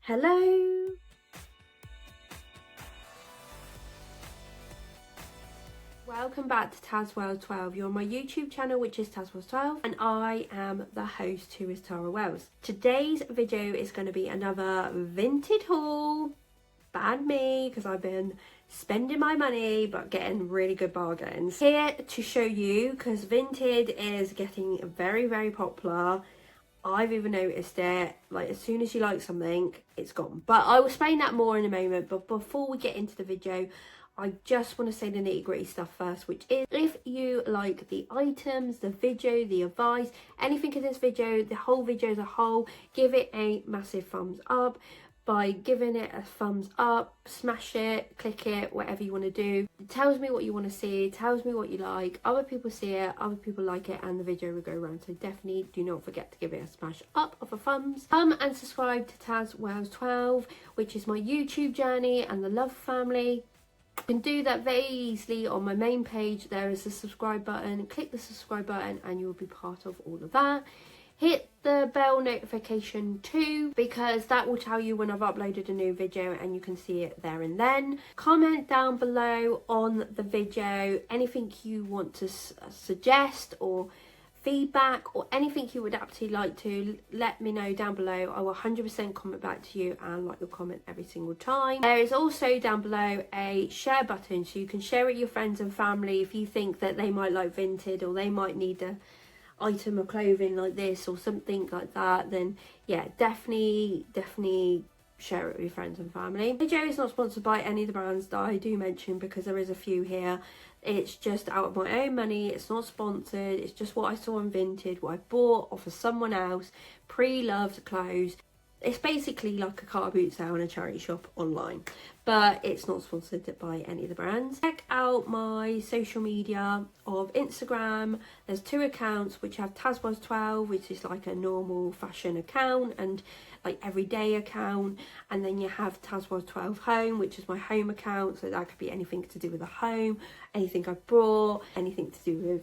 Hello. Welcome back to tazwells12. You're on my YouTube channel, which is tazwells12, and I am the host, who is Tara Wells. Today's video is going to be another vintage haul. Bad me, because I've been spending my money but getting really good bargains. Here to show you, because Vinted is getting very, very popular. I've even noticed it, like as soon as you like something, it's gone. But I will explain that more in a moment. But before we get into the video, I just want to say the nitty gritty stuff first, which is if you like the items, the video, the advice, anything in this video, the whole video as a whole, give it a massive thumbs up. By giving it a thumbs up, smash it, click it, whatever you want to do. It tells me what you want to see, tells me what you like. Other people see it, other people like it, and the video will go around. So definitely do not forget to give it a smash up of a thumbs. And subscribe to tazwells12, which is my YouTube journey and the love family. You can do that very easily on my main page. There is a subscribe button. Click the subscribe button and you will be part of all of that. Hit the bell notification too, because that will tell you when I've uploaded a new video and you can see it there and then. Comment down below on the video anything you want to suggest or feedback or anything you would absolutely like to let me know down below. I will 100% comment back to you and like your comment every single time. There is also down below a share button, so you can share it with your friends and family if you think that they might like Vinted or they might need a item of clothing like this or something like that. Then yeah, definitely share it with your friends and family. The video is not sponsored by any of the brands that I do mention, because there is a few here. It's just out of my own money. It's not sponsored. It's just what I saw on Vinted, what I bought off of someone else, pre-loved clothes. It's basically like a car boot sale in a charity shop online, but it's not sponsored by any of the brands. Check out my social media of Instagram. There's two accounts which have tazwells12, which is like a normal fashion account and like everyday account, and then you have tazwells12 home, which is my home account, so that could be anything to do with the home, anything I brought, anything to do with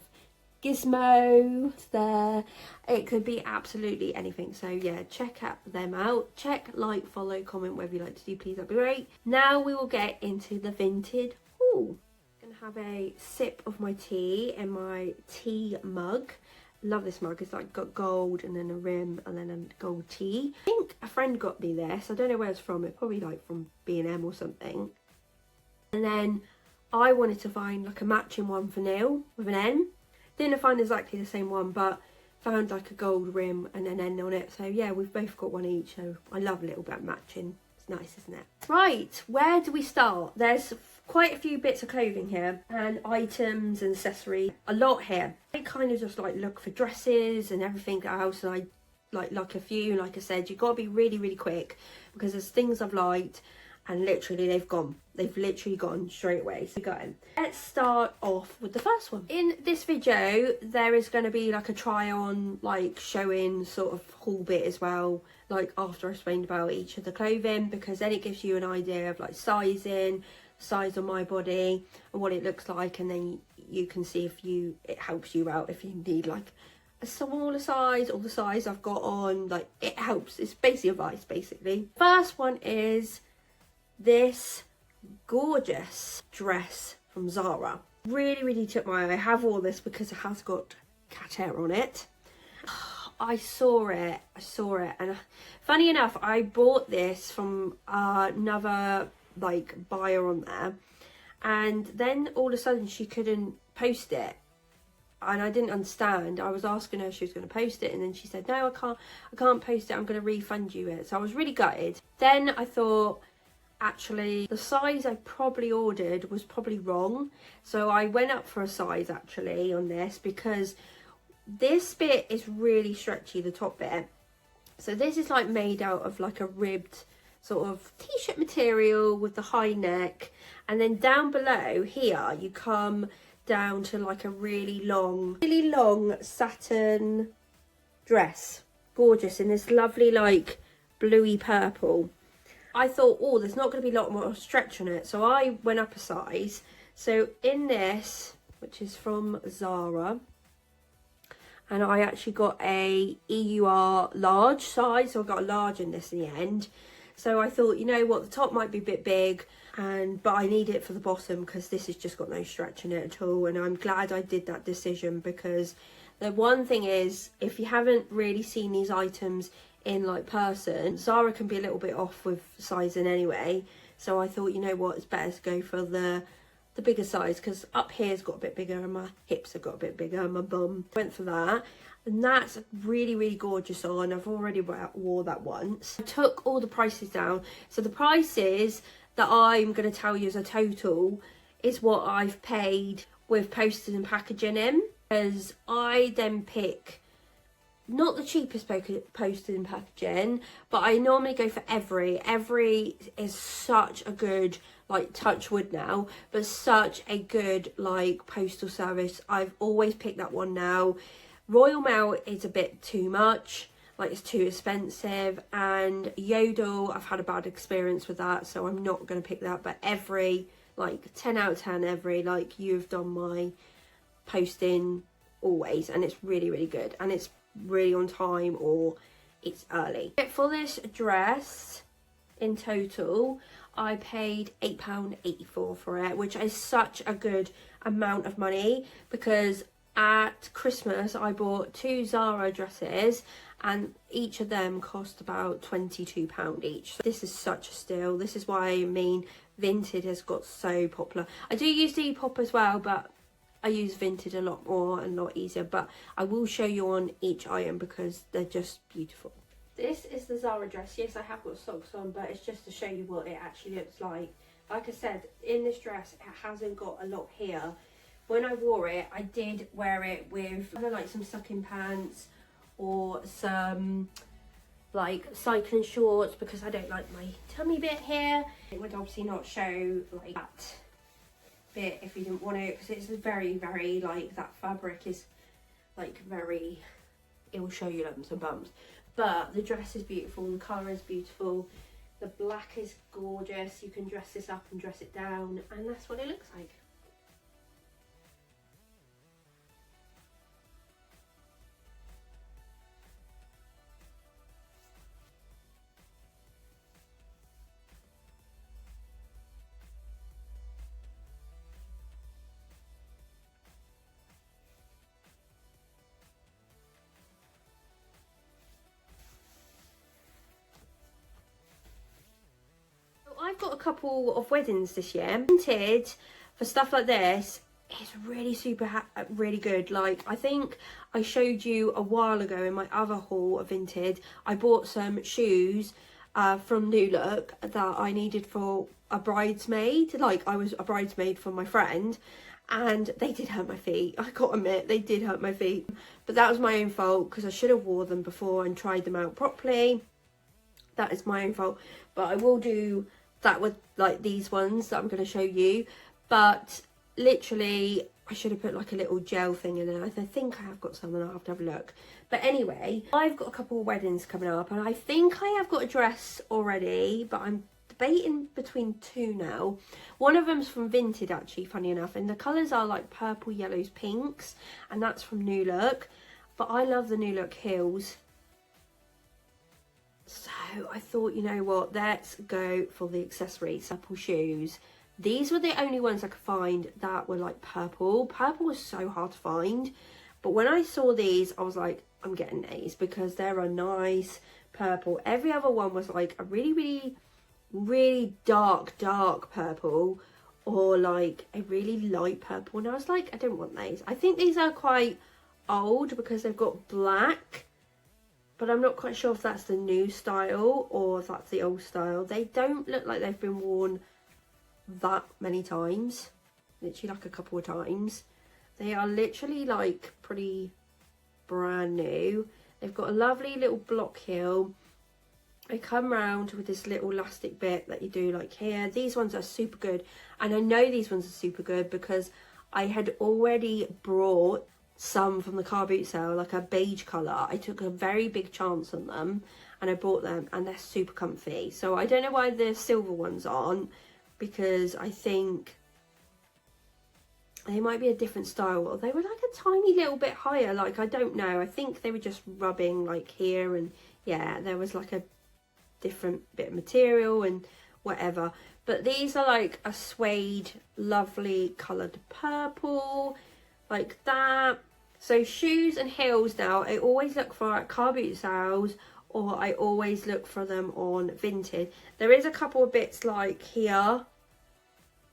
gizmos there. It could be absolutely anything. So yeah, check out them out. Check, like, follow, comment, whatever you like to do, please, that'd be great. Now we will get into the vintage haul. I'm gonna have a sip of my tea in my tea mug. Love this mug. It's like got gold and then a rim and then a gold tea. I think a friend got me this. I don't know where it's from. It's probably like from B&M or something. And then I wanted to find like a matching one for Neil with an N. Didn't find exactly the same one, but found like a gold rim and an N on it. So yeah, we've both got one each. So I love a little bit of matching. It's nice, isn't it? Right, where do we start? There's quite a few bits of clothing here and items and accessories. A lot here. I kind of just like look for dresses and everything else, and I like a few. Like I said, you've got to be really, really quick, because there's things I've liked and literally they've gone. They've literally gone straight away. So going. Let's start off with the first one. In this video, there is going to be like a try on, like showing sort of haul bit as well, like after I explained about each of the clothing, because then it gives you an idea of like sizing, size on my body and what it looks like, and then you can see if it helps you out if you need like a smaller size or the size I've got on. Like it helps. It's basically advice, basically. First one is this gorgeous dress from Zara. Really took my eye. I have all this because it has got cat hair on it. I saw it and funny enough, I bought this from another like buyer on there, and then all of a sudden she couldn't post it and I didn't understand. I was asking her if she was going to post it, and then she said no, I can't post it, I'm going to refund you it. So I was really gutted. Then I thought, actually the size I probably ordered was probably wrong, so I went up for a size actually on this, because this bit is really stretchy, the top bit. So this is like made out of like a ribbed sort of t-shirt material with the high neck, and then down below here you come down to like a really long satin dress. Gorgeous, in this lovely like bluey purple. I thought, oh, there's not going to be a lot more stretch on it, so I went up a size. So in this, which is from Zara, and I actually got a EUR large size, so I got a large in this in the end. So I thought, you know what, the top might be a bit big, but I need it for the bottom because this has just got no stretch in it at all. And I'm glad I did that decision, because the one thing is, if you haven't really seen these items in like person, Zara can be a little bit off with sizing anyway. So I thought, you know what, it's better to go for the bigger size, because up here's got a bit bigger and my hips have got a bit bigger and my bum. Went for that, and that's really, really gorgeous on. I've already wore that once. I took all the prices down, so the prices that I'm going to tell you as a total is what I've paid with postage and packaging in, because I then pick not the cheapest postage and packaging, but I normally go for Every is such a good, like, touch wood now, but such a good like postal service. I've always picked that one now. Royal Mail is a bit too much, like it's too expensive, and Yodel, I've had a bad experience with that, so I'm not going to pick that. But Every, like 10 out of 10 Every, like, you've done my posting always, and it's really, really good, and it's really on time, or it's early. For this dress in total I paid £8.84 for it, which is such a good amount of money, because at Christmas I bought 2 Zara dresses and each of them cost about £22 each. So this is such a steal. This is why I mean Vinted has got so popular. I do use Depop as well, but I use Vinted a lot more and a lot easier, but I will show you on each item because they're just beautiful. This is the Zara dress. Yes, I have got socks on, but it's just to show you what it actually looks like. Like I said, in this dress, it hasn't got a lot here. When I wore it, I did wear it with either like some sucking pants or some like cycling shorts, because I don't like my tummy bit here. It would obviously not show like that bit if you didn't want it, because it's very, very, like, that fabric is like very, it will show you lumps and bumps. But the dress is beautiful, the colour is beautiful, the black is gorgeous. You can dress this up and dress it down, and that's what it looks like. I've got a couple of weddings this year. Vinted for stuff like this is really really good. Like, I think I showed you a while ago in my other haul of Vinted, I bought some shoes from New Look that I needed for a bridesmaid. Like, I was a bridesmaid for my friend, and they did hurt my feet. I gotta admit, they did hurt my feet, but that was my own fault, because I should have wore them before and tried them out properly. That is my own fault, but I will do that with like these ones that I'm going to show you. But literally, I should have put like a little gel thing in there. I think I have got some, and I'll have to have a look. But anyway, I've got a couple of weddings coming up, and I think I have got a dress already, but I'm debating between 2 now. One of them's from Vinted, actually, funny enough, and the colours are like purple, yellows, pinks, and that's from New Look. But I love the New Look heels, so I thought, you know what, let's go for the accessories. Purple shoes. These were the only ones I could find that were like purple. Purple was so hard to find, but when I saw these, I was like, I'm getting these, because they're a nice purple. Every other one was like a really, really, really dark purple, or like a really light purple, and I was like, I don't want these. I think these are quite old because they've got black, but I'm not quite sure if that's the new style or if that's the old style. They don't look like they've been worn that many times, literally like a couple of times. They are literally like pretty brand new. They've got a lovely little block heel. They come round with this little elastic bit that you do like here. These ones are super good, and I know these ones are super good because I had already brought some from the car boot sale, like a beige colour. I took a very big chance on them and I bought them, and they're super comfy. So I don't know why the silver ones aren't, because I think they might be a different style, or they were like a tiny little bit higher. Like, I don't know, I think they were just rubbing like here, and yeah, there was like a different bit of material and whatever. But these are like a suede, lovely coloured purple, like that. So shoes and heels now, I always look for at car boot sales, or I always look for them on Vinted. There is a couple of bits like here,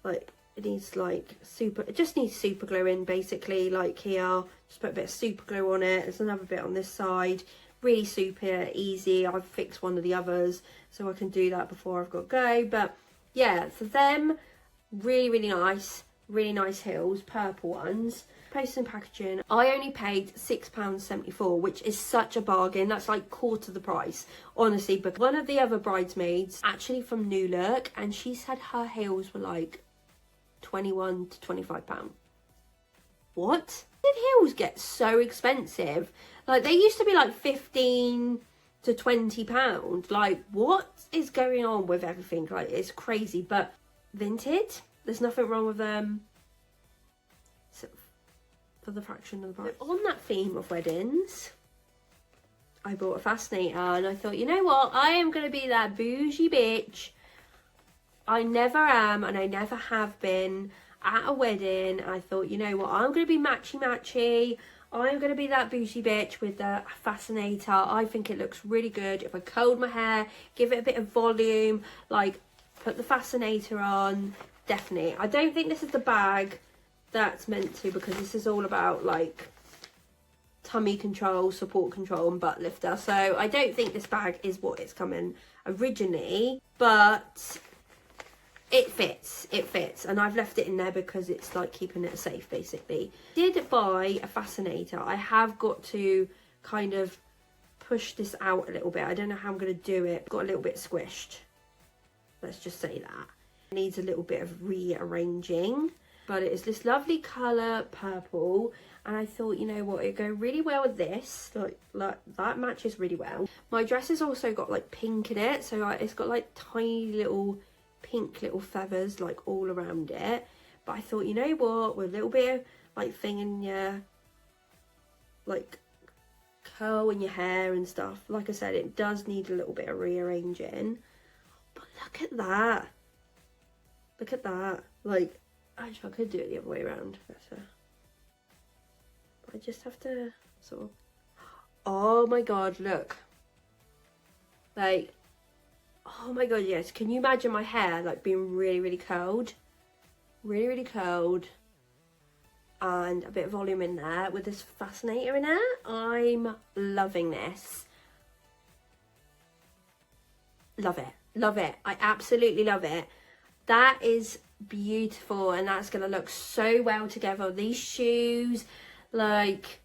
like it needs like it just needs super glue in basically, like here, just put a bit of super glue on it. There's another bit on this side, really super easy. I've fixed one of the others so I can do that before I've got to go. But yeah, for them, really nice heels, purple ones. Posting packaging, I only paid £6.74, which is such a bargain. That's like quarter the price, honestly. But one of the other bridesmaids, actually from New Look, and she said her heels were like £21 to £25. What? Did heels get so expensive? Like they used to be like £15 to £20. Like what is going on with everything? Like it's crazy. But Vinted, there's nothing wrong with them. So, for the fraction of the price. On that theme of weddings, I bought a fascinator and I thought, you know what, I am going to be that bougie bitch. I never am and I never have been at a wedding. I thought, you know what, I'm going to be matchy. I'm going to be that bougie bitch with the fascinator. I think it looks really good. If I curled my hair, give it a bit of volume, like put the fascinator on, definitely. I don't think this is the bag that's meant to, because this is all about like tummy control, support control and butt lifter. So I don't think this bag is what it's coming originally, but it fits, and I've left it in there because it's like keeping it safe basically. Did buy a fascinator. I have got to kind of push this out a little bit. I don't know how I'm going to do it. Got a little bit squished, let's just say that. It needs a little bit of rearranging. But it is this lovely colour, purple, and I thought, you know what, it'd go really well with this, like that matches really well. My dress has also got like pink in it, so it's got like tiny little pink little feathers like all around it. But I thought, you know what, with a little bit of like thing in your like curl in your hair and stuff, like I said, it does need a little bit of rearranging. But look at that, like, actually, I could do it the other way around better. But I just have to sort of... Oh my god, look. Like, oh my god, yes. Can you imagine my hair like being really curled? Really curled. And a bit of volume in there with this fascinator in it. I'm loving this. Love it. I absolutely love it. That is beautiful, and that's gonna look so well together. These shoes, like,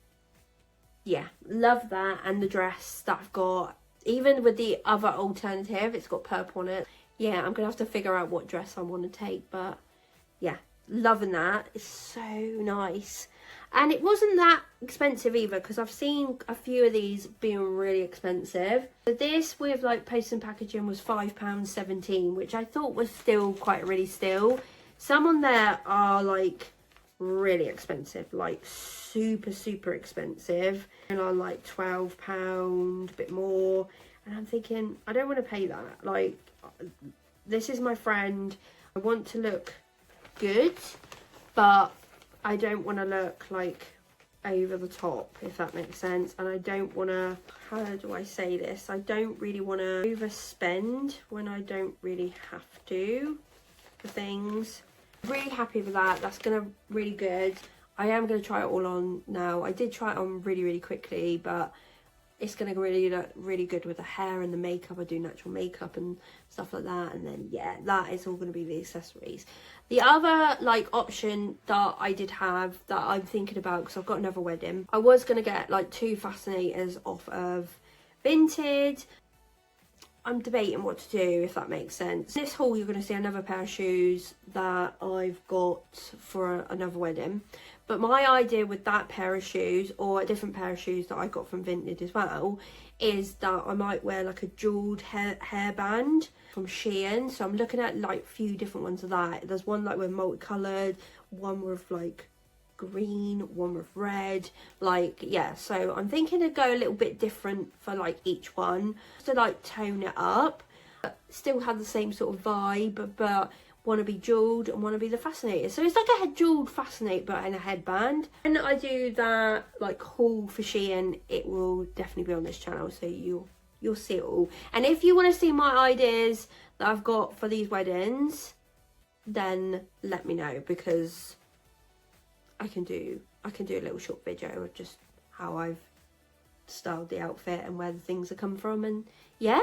yeah, love that. And the dress that I've got, even with the other alternative, it's got purple on it. Yeah, I'm gonna have to figure out what dress I want to take, but yeah, loving that. It's so nice. And it wasn't that expensive either, because I've seen a few of these being really expensive. But this with like post and packaging was £5.17, which I thought was still quite really steal. Some on there are like really expensive, like super expensive, and on like £12, a bit more. And I'm thinking, I don't want to pay that. Like, this is my friend. I want to look good, but I don't want to look like over the top, if that makes sense. And I don't want to, how do I say this? I don't really want to overspend when I don't really have to for things. Really happy with that. That's gonna really good. I am gonna try it all on now. I did try it on really quickly, but it's gonna really look really good with the hair and the makeup. I do natural makeup and stuff like that, and then yeah, that is all gonna be the accessories. The other like option that I did have that I'm thinking about, because I've got another wedding, I was gonna get like 2 fascinators off of Vinted. I'm debating what to do, if that makes sense. In this haul, you're going to see another pair of shoes that I've got for another wedding. But my idea with that pair of shoes, or a different pair of shoes that I got from Vinted as well, is that I might wear like a jewelled hairband from Shein. So I'm looking at like a few different ones of that. There's one like with multicoloured, one with like green, one with red, like, yeah. So I'm thinking to go a little bit different for like each one, to like tone it up. still had the same sort of vibe, but want to be jeweled and want to be the fascinator. So it's like a jeweled fascinator but in a headband. And I do that like haul for Shein, it will definitely be on this channel, so you'll see it all. And if you want to see my ideas that I've got for these weddings, then let me know, because I can do a little short video of just how I've styled the outfit and where the things have come from, and yeah,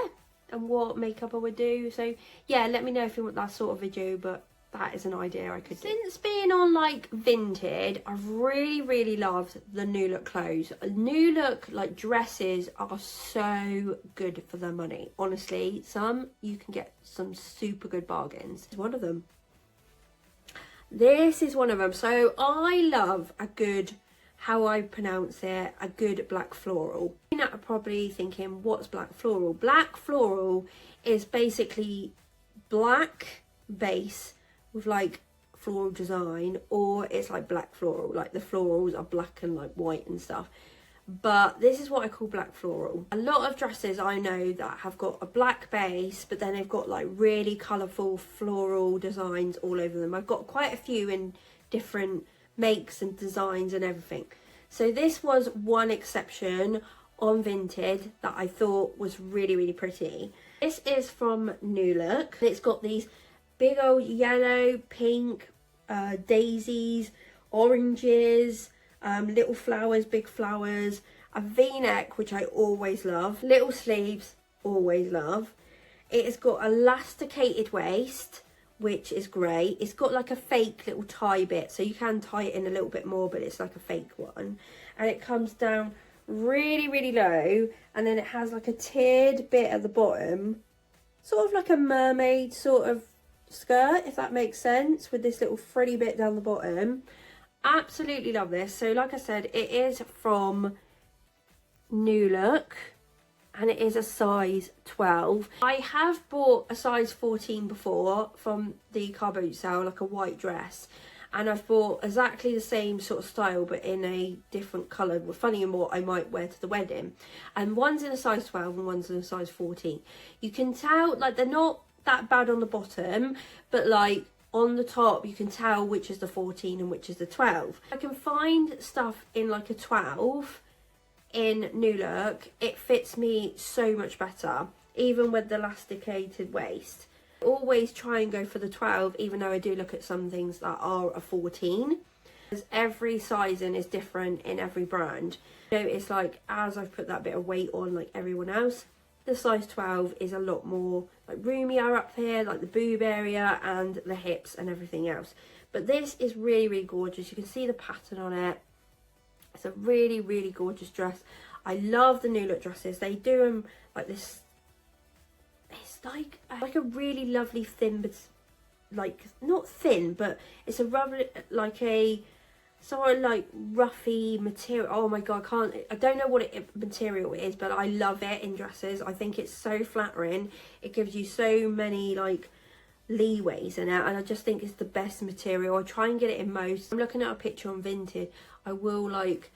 and what makeup I would do. So yeah, let me know if you want that sort of video, but that is an idea I could do. Since being on like Vinted, I've really loved the New Look clothes. New Look like dresses are so good for their money. Honestly, you can get some super good bargains. It's one of them. This is one of them. So I love a good, how I pronounce it, a good black floral. You're probably thinking, what's black floral? Black floral is basically black base with like floral design, or it's like black floral, like the florals are black and like white and stuff. But this is what I call black floral. A lot of dresses I know that have got a black base, but then they've got like really colourful floral designs all over them. I've got quite a few in different makes and designs and everything. So this was one exception on Vinted that I thought was really pretty. This is from New Look. It's got these big old yellow, pink, daisies, oranges, little flowers, big flowers, a v-neck, which I always love, little sleeves, always love. It has got elasticated waist, which is great. It's got like a fake little tie bit, so you can tie it in a little bit more, but it's like a fake one. And it comes down really low, and then it has like a tiered bit at the bottom, sort of like a mermaid sort of skirt, if that makes sense, with this little frilly bit down the bottom. Absolutely love this. So like I said, it is from New Look, and it is a size 12. I have bought a size 14 before from the car boot sale, like a white dress, and I've bought exactly the same sort of style but in a different colour, funny and what I might wear to the wedding. And one's in a size 12 and one's in a size 14. You can tell like they're not that bad on the bottom, but like on the top you can tell which is the 14 and which is the 12. I can find stuff in like a 12 in New Look. It fits me so much better, even with the elasticated waist. I always try and go for the 12, even though I do look at some things that are a 14, because every sizing is different in every brand. You know, it's like as I've put that bit of weight on like everyone else, the size 12 is a lot more like roomier up here, like the boob area and the hips and everything else. But this is really gorgeous. You can see the pattern on it. It's a really gorgeous dress. I love the New Look dresses. They do them like this. It's like a really lovely thin, but like not thin, but it's a rather like a sort of like roughy material. Oh my god, I don't know what material it is, but I love it in dresses. I think it's so flattering. It gives you so many like leeways in it, and I just think it's the best material. I try and get it in most. I'm looking at a picture on Vinted. I will like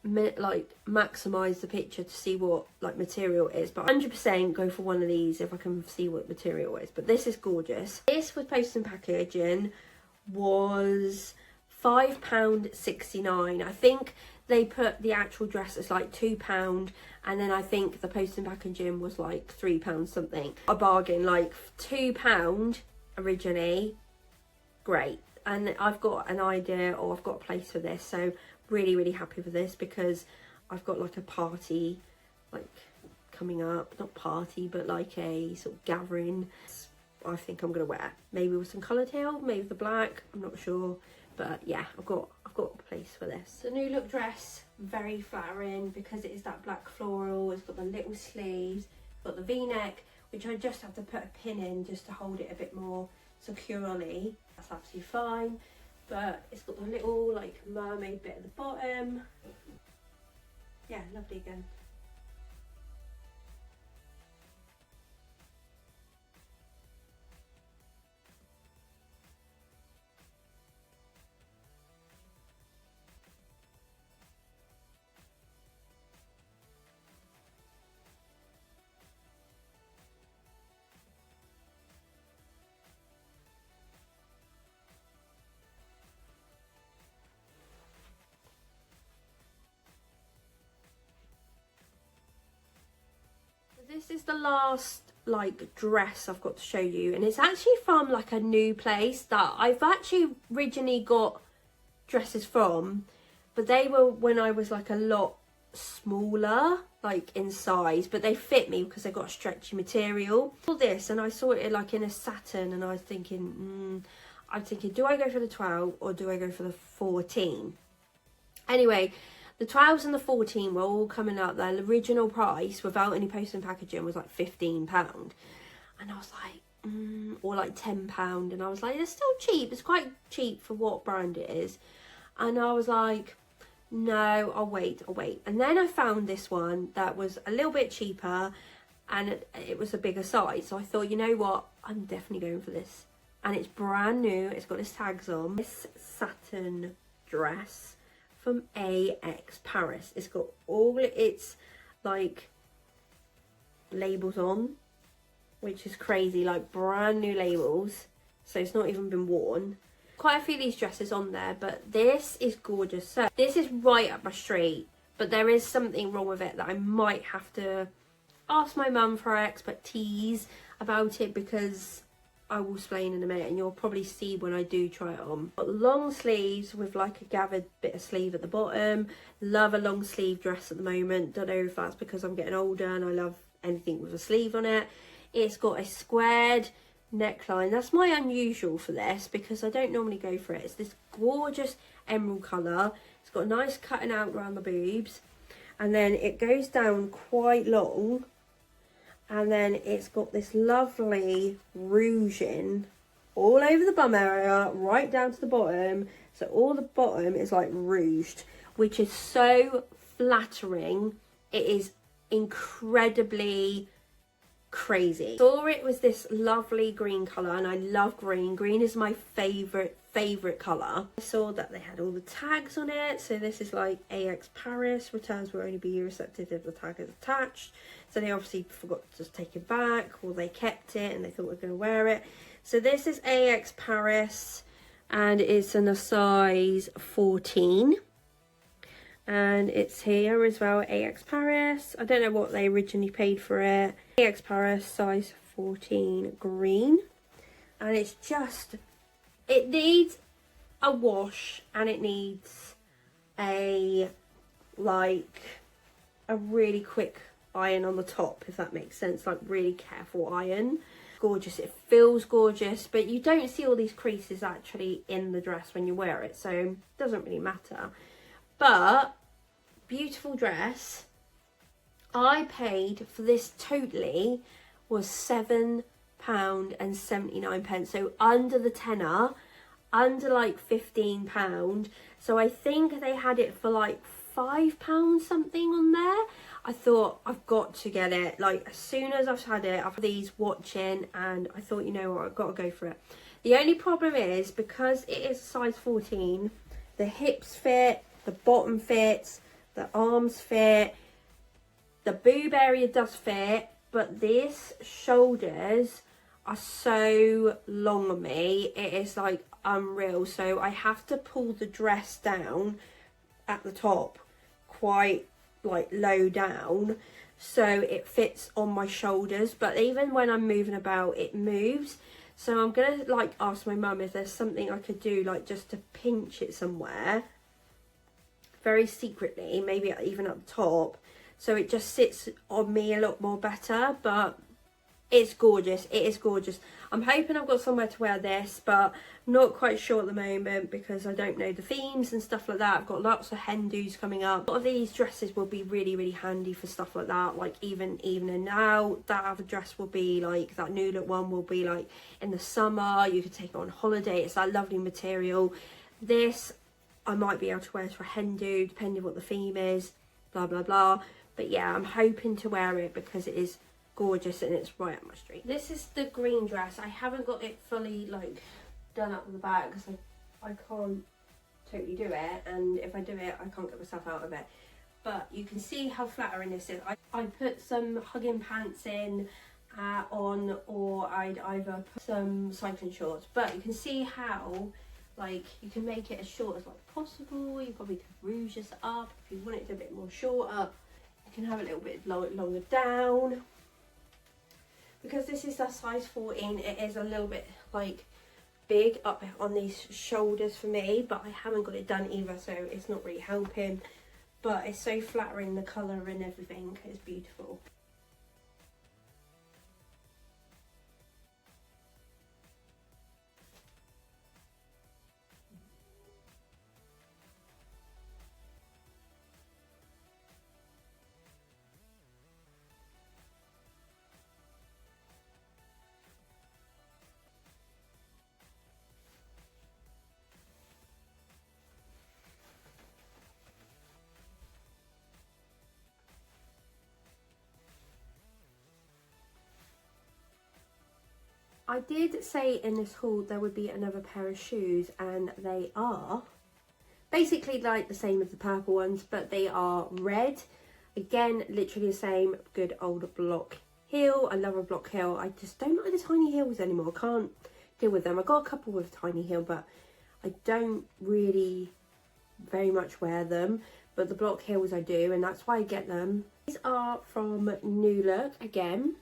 maximize the picture to see what like material it is, but 100% go for one of these if I can see what material it is. But this is gorgeous. This with post and packaging was £5.69. I think they put the actual dress as like £2, and then I think the post and packaging was like £3 something. A bargain, like £2 originally. Great. And I've got an idea, or I've got a place for this, so really happy with this, because I've got like a party like coming up, not party but like a sort of gathering. I think I'm gonna wear maybe with some coloured tail, maybe the black, I'm not sure, but yeah, I've got a place for this. The New Look dress, very flattering because it is that black floral. It's got the little sleeves, got the v-neck, which I just have to put a pin in just to hold it a bit more securely. That's absolutely fine, but it's got the little like mermaid bit at the bottom. Yeah, lovely again. This is the last like dress I've got to show you, and it's actually from like a new place that I've actually originally got dresses from, but they were when I was like a lot smaller, like in size, but they fit me because they got a stretchy material. I saw this and I saw it like in a satin, and I was thinking, do I go for the 12 or do I go for the 14? Anyway, the 12s and the 14 were all coming up. Their original price without any post and packaging was like £15, and I was like, or like £10, and I was like, it's still cheap. It's quite cheap for what brand it is, and I was like, no, I'll wait. And then I found this one that was a little bit cheaper, and it was a bigger size. So I thought, you know what, I'm definitely going for this. And it's brand new. It's got its tags on. This satin dress from axparis. It's got all its like labels on, which is crazy, like brand new labels. So it's not even been worn. Quite a few of these dresses on there, but this is gorgeous. So this is right up my street, but there is something wrong with it that I might have to ask my mum for her expertise about it, because I will explain in a minute, and you'll probably see when I do try it on. Got long sleeves with like a gathered bit of sleeve at the bottom. Love a long sleeve dress at the moment. Don't know if that's because I'm getting older and I love anything with a sleeve on it. It's got a squared neckline. That's my unusual for this, because I don't normally go for it. It's this gorgeous emerald colour. It's got a nice cutting out around the boobs, and then it goes down quite long, and then it's got this lovely ruching all over the bum area right down to the bottom. So all the bottom is like rouged, which is so flattering. It is incredibly crazy. Saw it was this lovely green colour, and I love green. Green is my favourite colour. I saw that they had all the tags on it. So this is like axparis, returns will only be receptive if the tag is attached. So they obviously forgot to just take it back, or they kept it and they thought we were going to wear it. So this is axparis, and it's in a size 14. And it's here as well, axparis. I don't know what they originally paid for it. axparis, size 14, green. And it's just, it needs a wash, and it needs a, like, a really quick iron on the top, if that makes sense. Like, really careful iron. Gorgeous, it feels gorgeous, but you don't see all these creases actually in the dress when you wear it, so it doesn't really matter. But beautiful dress. I paid for this totally was £7.79, so under the tenner, under like £15. So I think they had it for like £5 something on there. I thought, I've got to get it. Like, as soon as I've had it, I've had these watching, and I thought, you know what, I've got to go for it. The only problem is, because it is size 14, the hips fit, the bottom fits, the arms fit, the boob area does fit, but these shoulders are so long on me. It is like unreal. So I have to pull the dress down at the top quite like low down, so it fits on my shoulders, but even when I'm moving about, it moves. So I'm gonna like ask my mum if there's something I could do, like just to pinch it somewhere very secretly, maybe even at the top, so it just sits on me a lot more better. But it's gorgeous. It is gorgeous. I'm hoping I've got somewhere to wear this, but not quite sure at the moment, because I don't know the themes and stuff like that. I've got lots of hen dos coming up. A lot of these dresses will be really handy for stuff like that, like even evening now. That other dress will be like, that new look one will be like in the summer. You could take it on holiday. It's that lovely material. This I might be able to wear it for a hen do, depending what the theme is, blah blah blah. But yeah, I'm hoping to wear it because it is gorgeous, and it's right up my street. This is the green dress. I haven't got it fully like done up the back, because I can't totally do it, and if I do it, I can't get myself out of it. But you can see how flattering this is. I put some hugging pants in on, or I'd either put some cycling shorts, but you can see how like you can make it as short as like possible. You probably could rouge this up if you want it to a bit more shorter. You can have it a little bit longer down. because this is a size 14, it is a little bit like big up on these shoulders for me, but I haven't got it done either, so it's not really helping. But it's so flattering, the colour and everything, it's beautiful. I did say in this haul there would be another pair of shoes, and they are basically like the same as the purple ones, but they are red. Again, literally the same good old block heel. I love a block heel. I just don't like the tiny heels anymore. I can't deal with them. I got a couple with tiny heel, but I don't really very much wear them. But the block heels I do, and that's why I get them. These are from New Look again.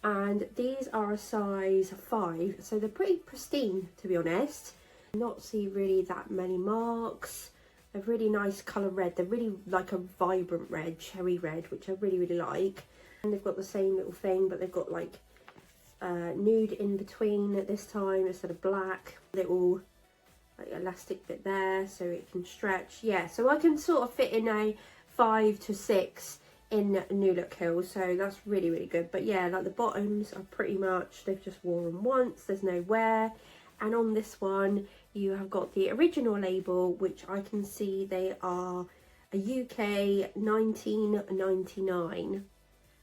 And these are a size 5, so they're pretty pristine, to be honest. Not see really that many marks. A really nice colour red. They're really like a vibrant red, cherry red, which I really like. And they've got the same little thing, but they've got like nude in between this time instead of black. Little like elastic bit there, so it can stretch. Yeah, so I can sort of fit in a 5 to 6 in New Look heels, so that's really good. But yeah, like the bottoms are pretty much, they've just worn once, there's no wear. And on this one you have got the original label, which I can see they are a UK 19.99,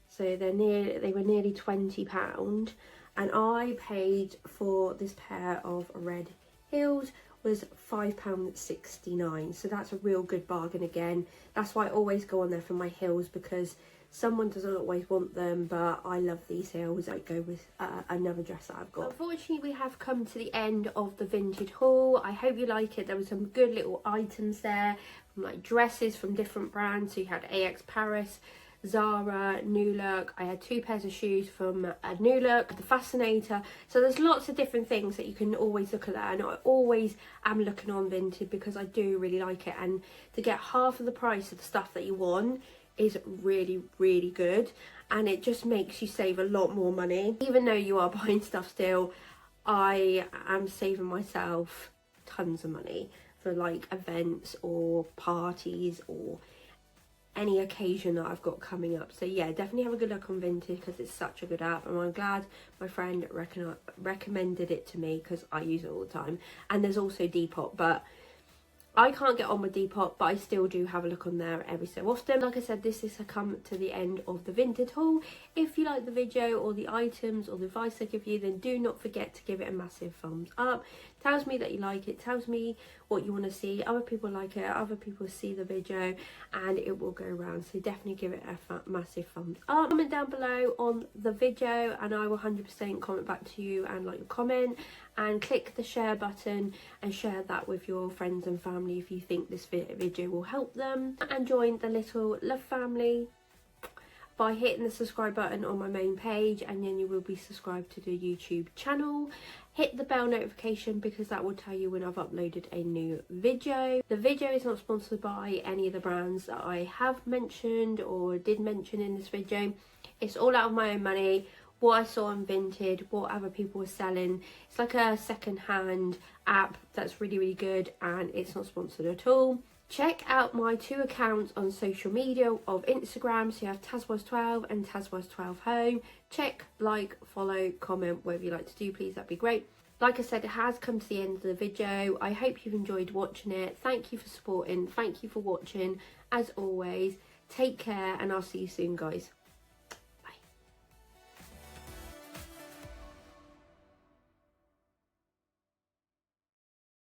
so they were nearly £20, and I paid for this pair of red heels was £5.69, so that's a real good bargain. Again, that's why I always go on there for my heels, because someone doesn't always want them, but I love these heels. I go with another dress that I've got. Unfortunately, we have come to the end of the vintage haul. I hope you like it. There were some good little items there, like dresses from different brands. So you had axparis, Zara, New Look. I had 2 pairs of shoes from New Look, the Fascinator. So there's lots of different things that you can always look at that, and I always am looking on Vinted because I do really like it. And to get half of the price of the stuff that you want is really good, and it just makes you save a lot more money. Even though you are buying stuff still, I am saving myself tons of money for like events or parties or any occasion that I've got coming up. So yeah, definitely have a good look on Vinted because it's such a good app, and I'm glad my friend recommended it to me because I use it all the time. And there's also Depop, but I can't get on with Depop, but I still do have a look on there every so often. Like I said, this is come to the end of the vintage haul. If you like the video or the items or the advice I give you, then do not forget to give it a massive thumbs up. Tells me that you like it, tells me what you want to see. Other people like it, other people see the video, and it will go around. So definitely give it a massive thumbs up. Comment down below on the video and I will 100% comment back to you and like your comment. And click the share button and share that with your friends and family if you think this video will help them. And join the little love family by hitting the subscribe button on my main page, and then you will be subscribed to the YouTube channel. Hit the bell notification because that will tell you when I've uploaded a new video. The video is not sponsored by any of the brands that I have mentioned or did mention in this video. It's all out of my own money. What I saw on Vinted, what other people were selling. It's like a second-hand app that's really good, and it's not sponsored at all. Check out my 2 accounts on social media of Instagram. So you have tazwells12 and tazwells12 home. Check, like, follow, comment, whatever you like to do, please, that'd be great. Like I said, it has come to the end of the video. I hope you've enjoyed watching it. Thank you for supporting. Thank you for watching. As always, take care, and I'll see you soon, guys.